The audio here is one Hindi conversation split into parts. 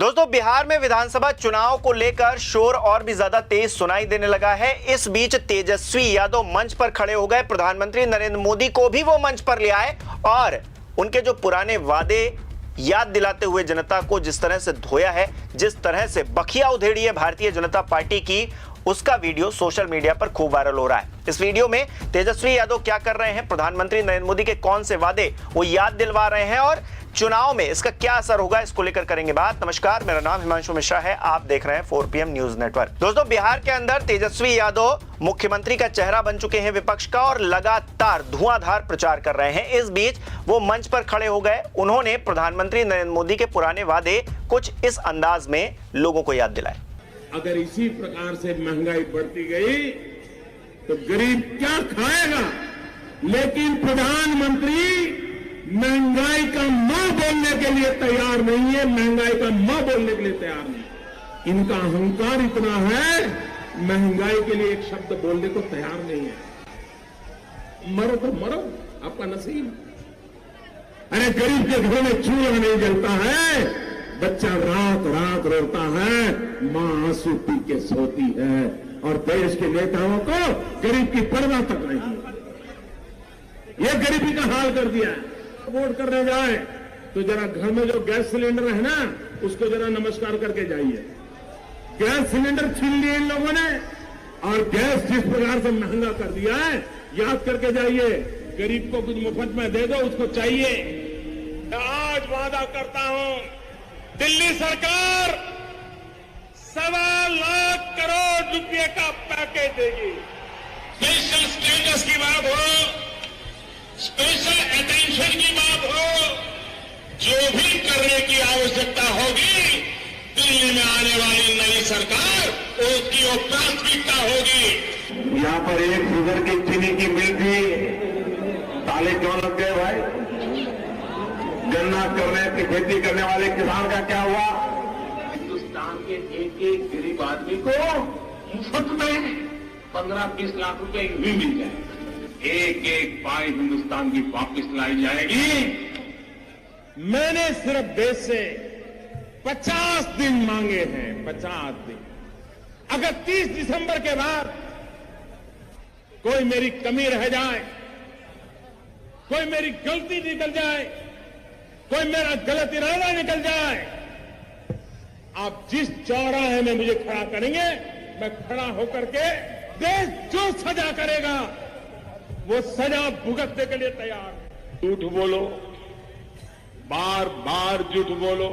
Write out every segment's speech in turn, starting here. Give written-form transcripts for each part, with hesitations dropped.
दोस्तों, बिहार में विधानसभा चुनाव को लेकर शोर और भी ज्यादा तेज सुनाई देने लगा है। इस बीच तेजस्वी यादव मंच पर खड़े हो गए। प्रधानमंत्री नरेंद्र मोदी को भी वो मंच पर ले आए और उनके जो पुराने वादे याद दिलाते हुए जनता को जिस तरह से धोया है, जिस तरह से बखिया उधेड़ी है भारतीय जनता पार्टी की, उसका वीडियो सोशल मीडिया पर खूब वायरल हो रहा है। इस वीडियो में तेजस्वी यादव क्या कर रहे हैं, प्रधानमंत्री नरेंद्र मोदी के कौन से वादे वो याद दिलवा रहे हैं और चुनाव में इसका क्या असर होगा, इसको लेकर करेंगे बात। नमस्कार, मेरा नाम हिमांशु मिश्रा है, आप देख रहे हैं 4PM न्यूज नेटवर्क। दोस्तों, बिहार के अंदर तेजस्वी यादव मुख्यमंत्री का चेहरा बन चुके हैं विपक्ष का और लगातार धुआंधार प्रचार कर रहे हैं। इस बीच वो मंच पर खड़े हो गए। उन्होंने प्रधानमंत्री नरेंद्र मोदी के पुराने वादे कुछ इस अंदाज में लोगों को याद दिलाए। अगर इसी प्रकार से महंगाई बढ़ती गई तो गरीब क्या खाएगा, लेकिन प्रधानमंत्री महंगाई का मां बोलने के लिए तैयार नहीं है, महंगाई का मां बोलने के लिए तैयार नहीं। इनका अहंकार इतना है, महंगाई के लिए एक शब्द बोलने को तैयार नहीं है। मरो तो मरो, आपका नसीब। अरे गरीब के घर में चूल्हा नहीं जलता है, बच्चा रात रात रोता है, मां आंसू पी के सोती है और देश के नेताओं को गरीब की परवाह तक नहीं है। यह गरीबी का हाल कर दिया है। वोट करने जाए तो जरा घर में जो गैस सिलेंडर है ना, उसको जरा नमस्कार करके जाइए। गैस सिलेंडर छीन लिए इन लोगों ने और गैस जिस प्रकार से महंगा कर दिया है, याद करके जाइए। गरीब को कुछ मुफ्त में दे दो, उसको चाहिए। आज वादा करता हूं, दिल्ली सरकार 1.25 लाख करोड़ रुपए का पैकेज देगी। स्पेशल स्टेटस की बात हो, स्पेशल अटेंशन की बात हो, जो भी करने की आवश्यकता होगी, दिल्ली में आने वाली नई सरकार उसकी वो प्राथमिकता होगी। यहाँ पर एक शुगर की चीनी की मिल थी, ताले क्यों लग गए भाई? गन्ना करने की खेती करने वाले किसान का क्या हुआ? हिंदुस्तान के एक एक गरीब आदमी को मुफ्त में 15-20 लाख रुपए भी मिल जाए। एक एक पाई हिंदुस्तान की वापस लाई जाएगी। मैंने सिर्फ देश से 50 दिन मांगे हैं, 50 दिन। अगर 30 दिसंबर के बाद कोई मेरी कमी रह जाए, कोई मेरी गलती निकल जाए, कोई मेरा गलत इरादा निकल जाए, आप जिस चौराहे में मुझे खड़ा करेंगे, मैं खड़ा होकर के देश जो सजा करेगा वो सजा भुगतने के लिए तैयार है। झूठ बोलो, बार बार झूठ बोलो,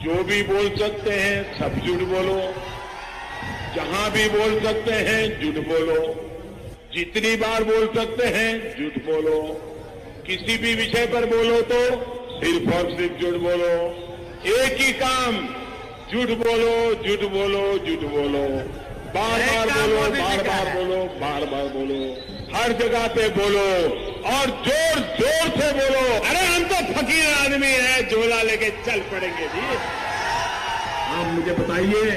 जो भी बोल सकते हैं सब झूठ बोलो, जहां भी बोल सकते हैं झूठ बोलो, जितनी बार बोल सकते हैं झूठ बोलो, किसी भी विषय पर बोलो तो सिर्फ और सिर्फ झूठ बोलो। एक ही काम, झूठ बोलो, झूठ बोलो, झूठ बोलो, बार बार बोलो, बार बार बोलो, बार बार बोलो, हर जगह पे बोलो और जोर जोर से बोलो। अरे हम तो फकीर आदमी हैं, झोला लेके चल पड़ेंगे जी। आप मुझे बताइए,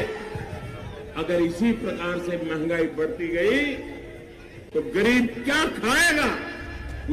अगर इसी प्रकार से महंगाई बढ़ती गई तो गरीब क्या खाएगा?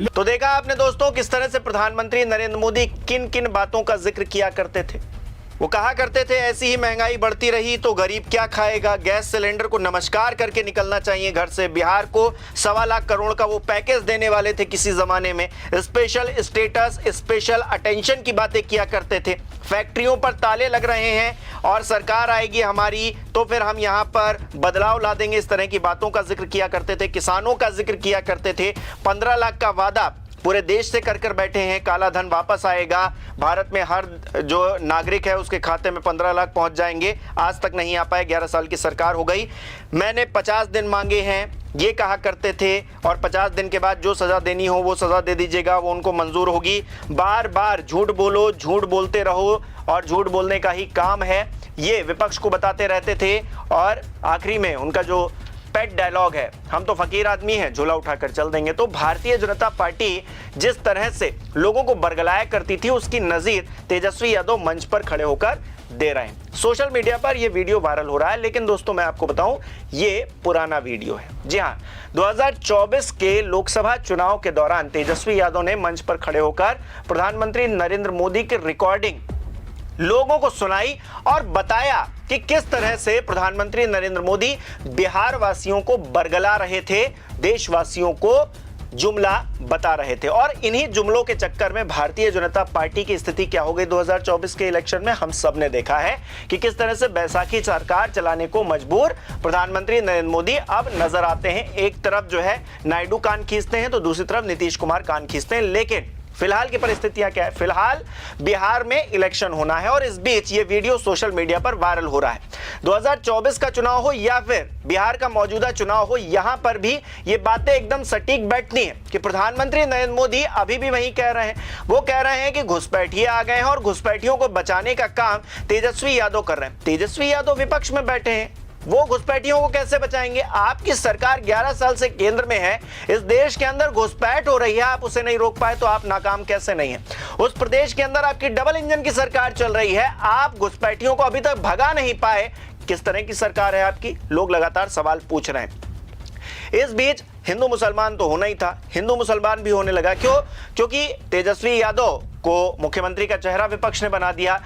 तो देखा आपने दोस्तों, किस तरह से प्रधानमंत्री नरेंद्र मोदी किन किन बातों का जिक्र किया करते थे। वो कहा करते थे, ऐसी ही महंगाई बढ़ती रही तो गरीब क्या खाएगा, गैस सिलेंडर को नमस्कार करके निकलना चाहिए घर से, बिहार को 1.25 लाख करोड़ का वो पैकेज देने वाले थे किसी जमाने में, स्पेशल स्टेटस, स्पेशल अटेंशन की बातें किया करते थे, फैक्ट्रियों पर ताले लग रहे हैं और सरकार आएगी हमारी तो फिर हम यहाँ पर बदलाव ला देंगे, इस तरह की बातों का जिक्र किया करते थे, किसानों का जिक्र किया करते थे। 15 लाख का वादा पूरे देश से कर बैठे हैं, काला धन वापस आएगा, भारत में हर जो नागरिक है उसके खाते में 15 लाख पहुंच जाएंगे। आज तक नहीं आ पाए, 11 साल की सरकार हो गई। मैंने 50 दिन मांगे हैं, ये कहा करते थे और 50 दिन के बाद जो सजा देनी हो वो सजा दे दीजिएगा, वो उनको मंजूर होगी। बार बार झूठ बोलो, झूठ बोलते रहो और झूठ बोलने का ही काम है, ये विपक्ष को बताते रहते थे। और आखिरी में उनका जो पेट डायलॉग है, हम तो फकीर आदमी हैं, झोला उठाकर चल देंगे। तो भारतीय जनता पार्टी जिस तरह से लोगों को बरगलाया करती थी, उसकी नजीर तेजस्वी यादव मंच पर खड़े होकर दे रहे हैं। सोशल मीडिया पर यह वीडियो वायरल हो रहा है, लेकिन दोस्तों मैं आपको बताऊं, ये पुराना वीडियो है। जी हां, 2024 के लोकसभा चुनाव के दौरान तेजस्वी यादव ने मंच पर खड़े होकर प्रधानमंत्री नरेंद्र मोदी की रिकॉर्डिंग लोगों को सुनाई और बताया कि किस तरह से प्रधानमंत्री नरेंद्र मोदी बिहार वासियों को बरगला रहे थे, देशवासियों को जुमला बता रहे थे। और इन्हीं जुमलों के चक्कर में भारतीय जनता पार्टी की स्थिति क्या हो गई 2024 के इलेक्शन में, हम सब ने देखा है कि किस तरह से बैसाखी सरकार चलाने को मजबूर प्रधानमंत्री नरेंद्र मोदी अब नजर आते हैं। एक तरफ जो है नायडू कान खींचते हैं तो दूसरी तरफ नीतीश कुमार कान खींचते हैं। लेकिन फिलहाल की परिस्थितियां क्या है? फिलहाल बिहार में इलेक्शन होना है और इस बीच ये वीडियो सोशल मीडिया पर वायरल हो रहा है। 2024 का चुनाव हो या फिर बिहार का मौजूदा चुनाव हो, यहां पर भी ये बातें एकदम सटीक बैठती हैं कि प्रधानमंत्री नरेंद्र मोदी अभी भी वही कह रहे हैं। वो कह रहे हैं कि घुसपैठिए आ गए हैं और घुसपैठियों को बचाने का काम तेजस्वी यादव कर रहे हैं। तेजस्वी यादव विपक्ष में बैठे हैं, वो घुसपैठियों को कैसे बचाएंगे? आपकी सरकार 11 साल से केंद्र में है, इस देश के अंदर घुसपैठ हो रही है, आप उसे नहीं रोक पाए तो आप नाकाम कैसे नहीं है? उस प्रदेश के अंदर आपकी डबल इंजन की सरकार चल रही है, आप घुसपैठियों को अभी तक भगा नहीं पाए। किस तरह की सरकार है आपकी? लोग लगातार सवाल पूछ रहे हैं। इस बीच हिंदू मुसलमान तो होना ही था, हिंदू मुसलमान भी होने लगा। क्यों? क्योंकि तेजस्वी यादव को मुख्यमंत्री का चेहरा विपक्ष ने बना दिया।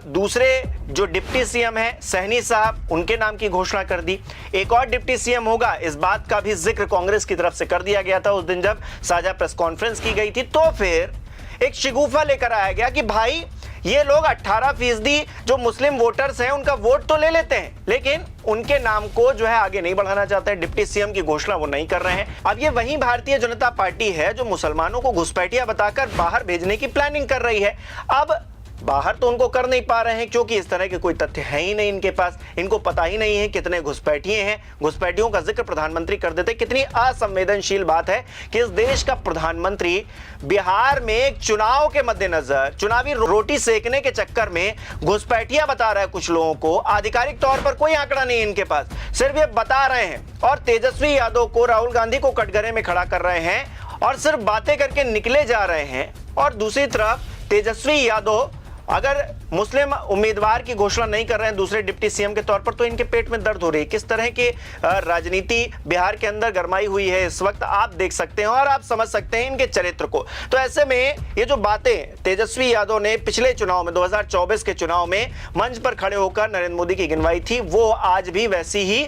दूसरे जो डिप्टी सीएम है सहनी साहब, उनके नाम की घोषणा कर दी। एक और डिप्टी सीएम होगा, इस बात का भी जिक्र कांग्रेस की तरफ से कर दिया गया था उस दिन जब साझा प्रेस कॉन्फ्रेंस की गई थी। तो फिर एक शिगुफा लेकर आया गया कि भाई ये लोग 18% जो मुस्लिम वोटर्स हैं उनका वोट तो ले लेते हैं, लेकिन उनके नाम को जो है आगे नहीं बढ़ाना चाहते हैं, डिप्टी सीएम की घोषणा वो नहीं कर रहे हैं। अब ये वही भारतीय जनता पार्टी है जो मुसलमानों को घुसपैठिया बताकर बाहर भेजने की प्लानिंग कर रही है। अब बाहर तो उनको कर नहीं पा रहे हैं क्योंकि इस तरह के कोई तथ्य है ही नहीं इनके पास, इनको पता ही नहीं है कितने घुसपैठिए हैं। घुसपैठियों का जिक्र प्रधानमंत्री कर देते। कितनी असंवेदनशील बात है कि इस देश का प्रधानमंत्री बिहार में एक चुनाव के मद्देनजर चुनावी रोटी सेकने के चक्कर में घुसपैठिया बता रहा है कुछ लोगों को। आधिकारिक तौर पर कोई आंकड़ा नहीं है इनके पास, सिर्फ ये बता रहे हैं और तेजस्वी यादव को, राहुल गांधी को कटघरे में खड़ा कर रहे हैं और सिर्फ बातें करके निकले जा रहे हैं। और दूसरी तरफ तेजस्वी यादव अगर मुस्लिम उम्मीदवार की घोषणा नहीं कर रहे हैं दूसरे डिप्टी सीएम के तौर पर तो इनके पेट में दर्द हो रही है। किस तरह की राजनीति बिहार के अंदर गरमाई हुई है इस वक्त आप देख सकते हैं और आप समझ सकते हैं इनके चरित्र को। तो ऐसे में ये जो बातें तेजस्वी यादव ने पिछले चुनाव में 2024 के चुनाव में मंच पर खड़े होकर नरेंद्र मोदी की गिनवाई थी, वो आज भी वैसी ही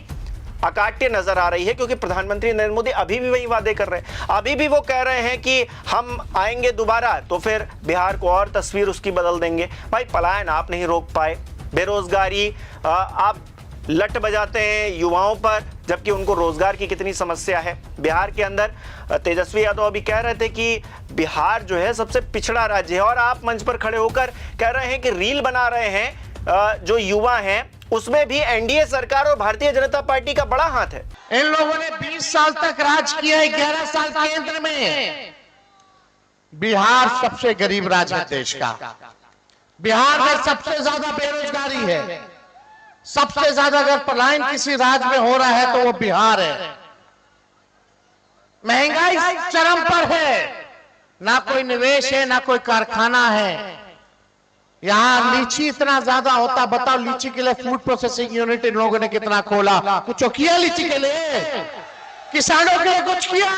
अकाट्य नजर आ रही है क्योंकि प्रधानमंत्री नरेंद्र मोदी अभी भी वही वादे कर रहे हैं। अभी भी वो कह रहे हैं कि हम आएंगे दोबारा तो फिर बिहार को और तस्वीर उसकी बदल देंगे। भाई पलायन आप नहीं रोक पाए, बेरोजगारी आप लट बजाते हैं युवाओं पर, जबकि उनको रोजगार की कितनी समस्या है बिहार के अंदर। तेजस्वी यादव अभी कह रहे थे कि बिहार जो है सबसे पिछड़ा राज्य है और आप मंच पर खड़े होकर कह रहे हैं कि रील बना रहे हैं जो युवा हैं उसमें भी एनडीए सरकार और भारतीय जनता पार्टी का बड़ा हाथ है। इन लोगों ने 20 साल तक राज किया है, 11 साल केंद्र में। बिहार सबसे गरीब राज्य है देश का। बिहार में सबसे ज्यादा बेरोजगारी है, सबसे ज्यादा अगर पलायन किसी राज्य में हो रहा है तो वो बिहार है। महंगाई चरम पर है, ना कोई निवेश है ना कोई कारखाना है। यहाँ लीची इतना ज्यादा होता, बताओ लीची के लिए फूड प्रोसेसिंग यूनिट इन लोगों ने कितना खोला? कुछ किया लीची के लिए? किसानों के लिए कुछ किया?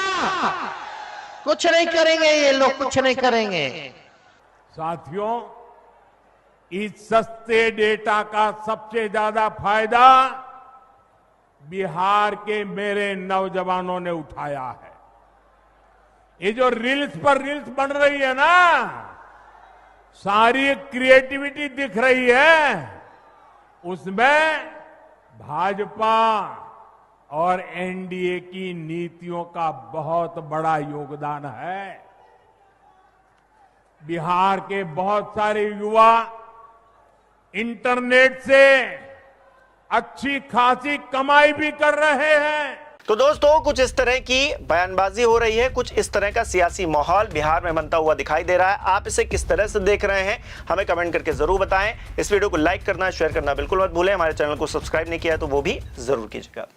कुछ नहीं करेंगे ये लोग, कुछ नहीं करेंगे। साथियों, इस सस्ते डेटा का सबसे ज्यादा फायदा बिहार के मेरे नौजवानों ने उठाया है। ये जो रील्स पर रील्स बन रही है ना, सारी क्रिएटिविटी दिख रही है, उसमें भाजपा और एनडीए की नीतियों का बहुत बड़ा योगदान है। बिहार के बहुत सारे युवा इंटरनेट से अच्छी खासी कमाई भी कर रहे हैं। तो दोस्तों कुछ इस तरह की बयानबाजी हो रही है, कुछ इस तरह का सियासी माहौल बिहार में बनता हुआ दिखाई दे रहा है। आप इसे किस तरह से देख रहे हैं हमें कमेंट करके जरूर बताएं। इस वीडियो को लाइक करना, शेयर करना बिल्कुल मत भूलें। हमारे चैनल को सब्सक्राइब नहीं किया है तो वो भी जरूर कीजिएगा।